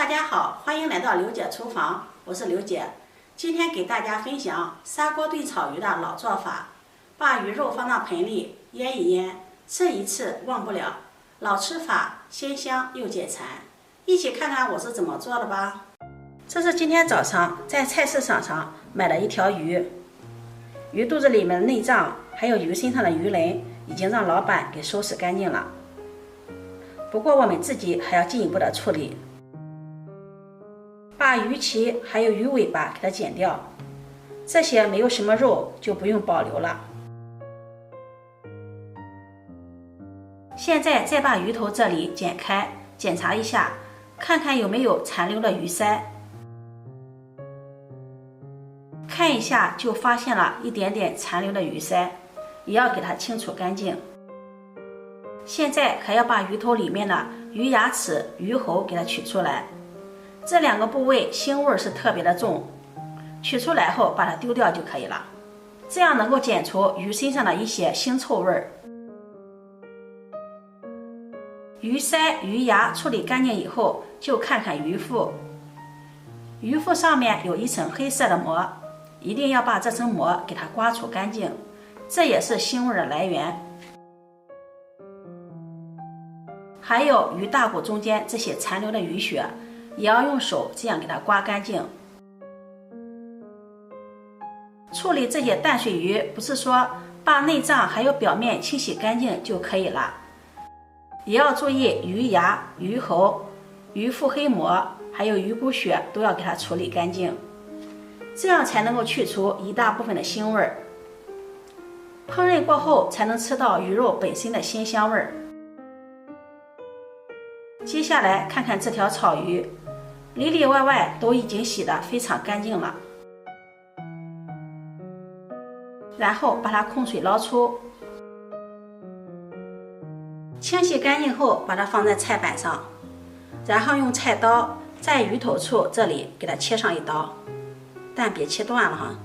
家好，欢迎来到刘姐厨房，我是刘姐。今天给大家分享砂锅炖草鱼的老做法，把鱼肉放到盆里腌一腌，吃一次忘不了。老吃法，鲜香又解馋。一起看看我是怎么做的吧。这是今天早上在菜市场上买了一条鱼，鱼肚子里面的内脏还有鱼身上的鱼鳞已经让老板给收拾干净了。不过我们自己还要进一步的处理，把鱼鳍还有鱼尾巴给它剪掉，这些没有什么肉就不用保留了。现在再把鱼头这里剪开，检查一下，看看有没有残留的鱼鳃。看一下就发现了一点点残留的鱼鳃，也要给它清除干净。现在还要把鱼头里面的鱼牙齿、鱼喉给它取出来，这两个部位腥味是特别的重，取出来后把它丢掉就可以了，这样能够减除鱼身上的一些腥臭味儿。鱼鳃、鱼牙处理干净以后，就看看鱼腹，鱼腹上面有一层黑色的膜，一定要把这层膜给它刮除干净，这也是腥味的来源。还有鱼大骨中间这些残留的鱼血，也要用手这样给它刮干净。处理这些淡水鱼，不是说把内脏还有表面清洗干净就可以了，也要注意鱼牙、鱼喉、鱼腹黑膜还有鱼骨血都要给它处理干净，这样才能够去除一大部分的腥味儿。烹饪过后才能吃到鱼肉本身的鲜香味儿。接下来看看这条草鱼，里里外外都已经洗得非常干净了，然后把它控水捞出，清洗干净后把它放在菜板上，然后用菜刀在鱼头处这里给它切上一刀，但别切断了哈。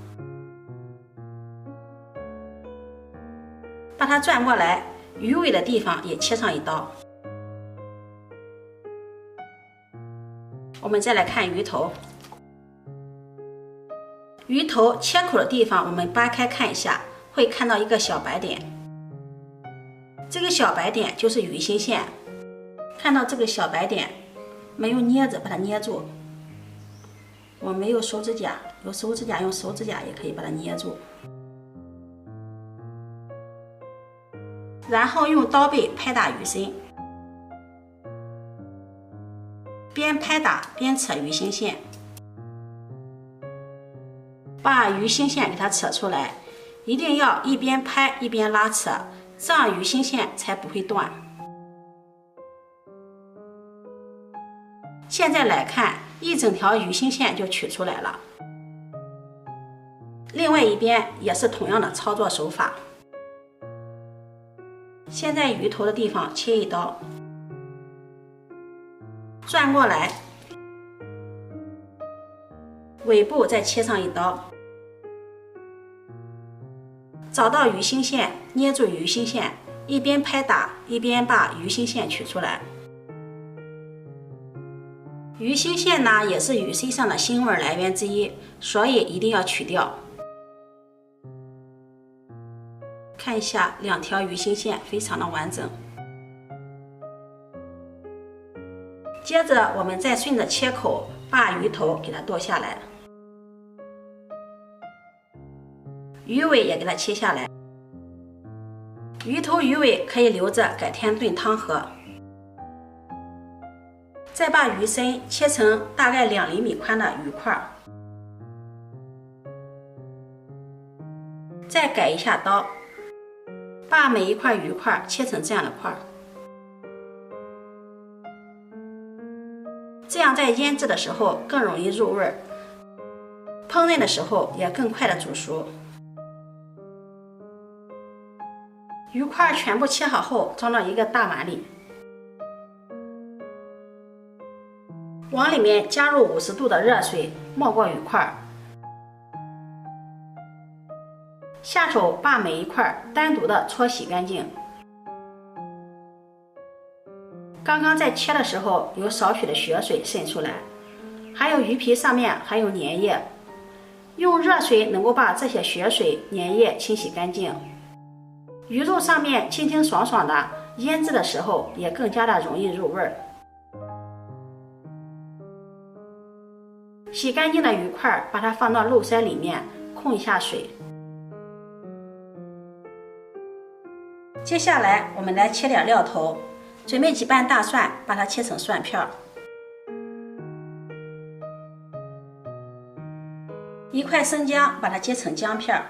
把它转过来，鱼尾的地方也切上一刀。我们再来看鱼头，鱼头切口的地方我们扒开看一下，会看到一个小白点，这个小白点就是鱼心线。看到这个小白点，没有镊子把它捏住，我没有手指甲，有手指甲用手指甲也可以把它捏住，然后用刀背拍打鱼身，边拍打边扯鱼心线，把鱼心线给它扯出来，一定要一边拍一边拉扯，这样鱼心线才不会断。现在来看，一整条鱼心线就取出来了。另外一边也是同样的操作手法，先在鱼头的地方切一刀，转过来，尾部再切上一刀，找到鱼心线，捏住鱼心线，一边拍打一边把鱼心线取出来。鱼心线呢，也是鱼身上的腥味来源之一，所以一定要取掉。看一下两条鱼心线非常的完整。接着我们再顺着切口把鱼头给它剁下来，鱼尾也给它切下来，鱼头鱼尾可以留着改天炖汤喝。再把鱼身切成大概2厘米宽的鱼块，再改一下刀，把每一块鱼块切成这样的块，这样在腌制的时候更容易入味儿，烹饪的时候也更快的煮熟。鱼块全部切好后，装到一个大碗里，往里面加入50度的热水，没过鱼块，下手把每一块单独的搓洗干净。刚刚在切的时候有少许的血水渗出来，还有鱼皮上面还有粘液，用热水能够把这些血水、粘液清洗干净。鱼肉上面清清爽爽的，腌制的时候也更加的容易入味儿。洗干净的鱼块，把它放到漏筛里面控一下水。接下来我们来切点料头，准备几瓣大蒜，把它切成蒜片。一块生姜，把它切成姜片。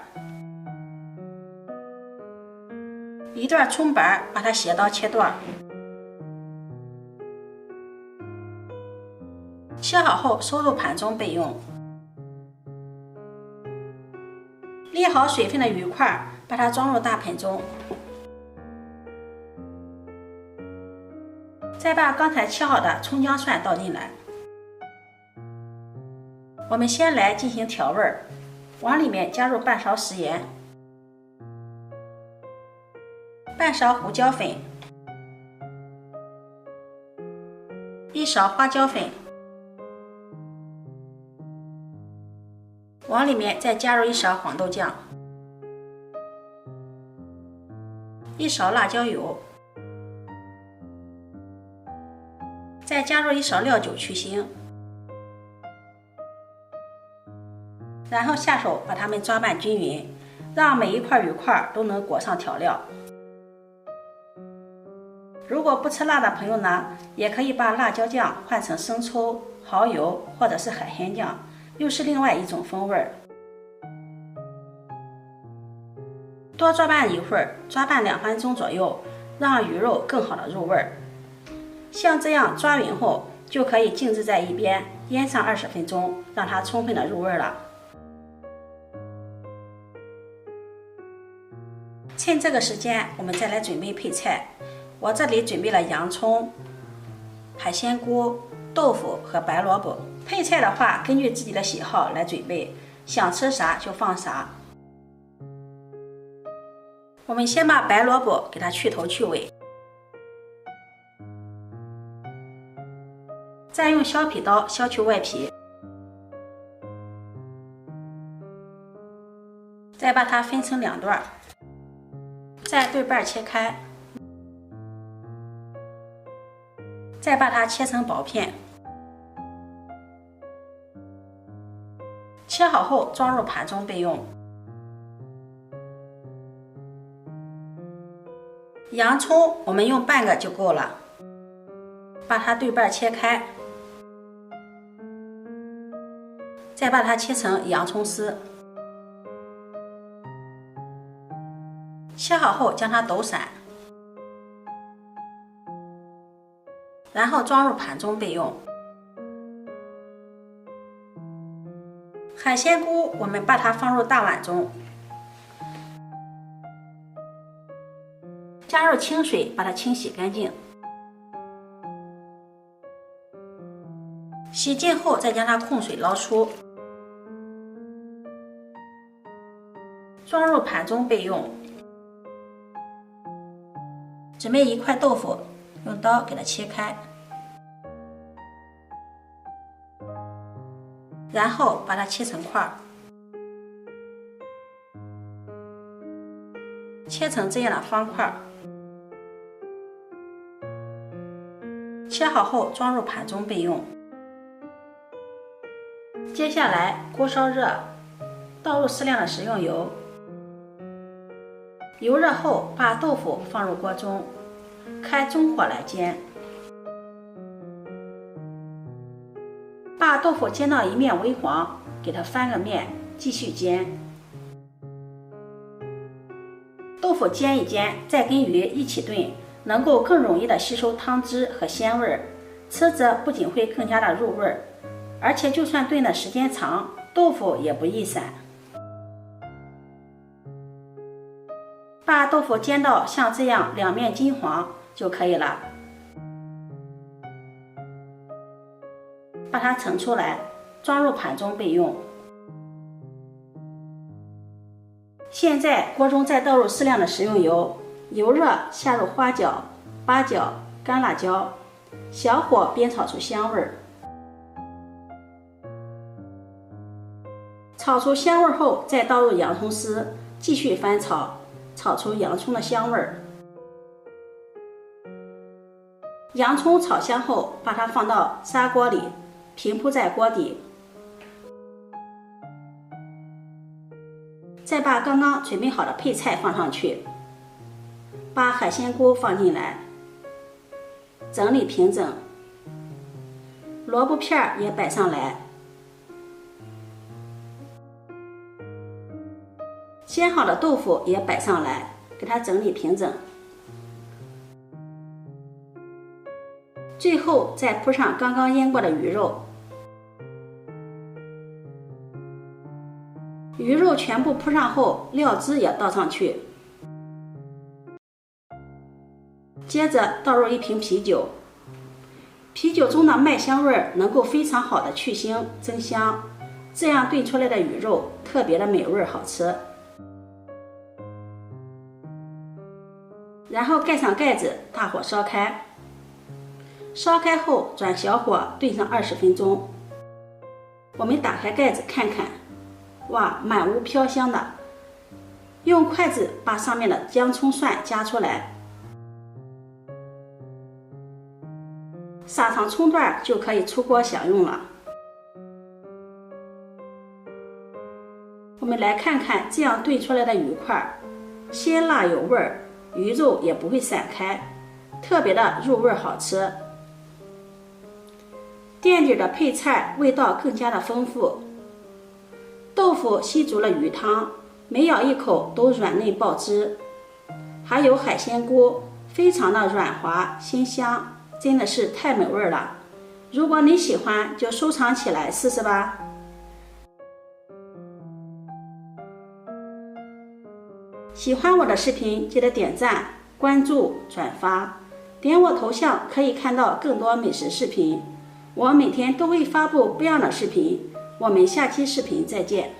一段葱白，把它斜刀切段。切好后收入盘中备用。沥好水分的鱼块，把它装入大盆中。再把刚才切好的葱姜蒜倒进来。我们先来进行调味儿，往里面加入半勺食盐，半勺胡椒粉，一勺花椒粉，往里面再加入一勺黄豆酱，一勺辣椒油，再加入一勺料酒去腥，然后下手把它们抓拌均匀，让每一块鱼块都能裹上调料。如果不吃辣的朋友呢，也可以把辣椒酱换成生抽、蚝油或者是海鲜酱，又是另外一种风味儿。多抓拌一会儿，抓拌2分钟左右，让鱼肉更好的入味儿。像这样抓匀后，就可以静置在一边腌上20分钟，让它充分的入味了。趁这个时间，我们再来准备配菜。我这里准备了洋葱、海鲜菇、豆腐和白萝卜。配菜的话，根据自己的喜好来准备，想吃啥就放啥。我们先把白萝卜给它去头去尾，再用削皮刀削去外皮，再把它分成2段，再对半切开，再把它切成薄片。切好后装入盘中备用。洋葱我们用半个就够了，把它对半切开，再把它切成洋葱丝。切好后将它抖散，然后装入盘中备用。海鲜菇我们把它放入大碗中，加入清水把它清洗干净。洗净后再将它控水捞出，装入盘中备用。准备一块豆腐，用刀给它切开，然后把它切成块，切成这样的方块。切好后装入盘中备用。接下来锅烧热，倒入适量的食用油。油热后，把豆腐放入锅中，开中火来煎。把豆腐煎到一面微黄，给它翻个面，继续煎。豆腐煎一煎，再跟鱼一起炖，能够更容易的吸收汤汁和鲜味儿，吃着不仅会更加的入味儿，而且就算炖的时间长，豆腐也不易散。把豆腐煎到像这样2面金黄就可以了。把它盛出来，装入盘中备用。现在锅中再倒入适量的食用油，油热下入花椒、八角、干辣椒，小火煸炒出香味儿。炒出香味后，再倒入洋葱丝，继续翻炒，炒出洋葱的香味儿。洋葱炒香后，把它放到砂锅里，平铺在锅底。再把刚刚准备好的配菜放上去，把海鲜菇放进来，整理平整，萝卜片也摆上来，煎好的豆腐也摆上来，给它整理平整。最后再铺上刚刚腌过的鱼肉，鱼肉全部铺上后，料汁也倒上去。接着倒入一瓶啤酒，啤酒中的麦香味能够非常好的去腥增香，这样炖出来的鱼肉特别的美味好吃。然后盖上盖子，大火烧开。烧开后转小火炖上20分钟。我们打开盖子看看，哇，满屋飘香的。用筷子把上面的姜葱蒜夹出来，撒上葱段就可以出锅享用了。我们来看看这样炖出来的鱼块，鲜辣有味儿，鱼肉也不会散开，特别的入味好吃。垫底的配菜味道更加的丰富，豆腐吸足了鱼汤，每咬一口都软嫩爆汁，还有海鲜菇非常的软滑鲜香，真的是太美味了。如果你喜欢，就收藏起来试试吧。喜欢我的视频，记得点赞、关注、转发，点我头像可以看到更多美食视频。我每天都会发布不一样的视频，我们下期视频再见。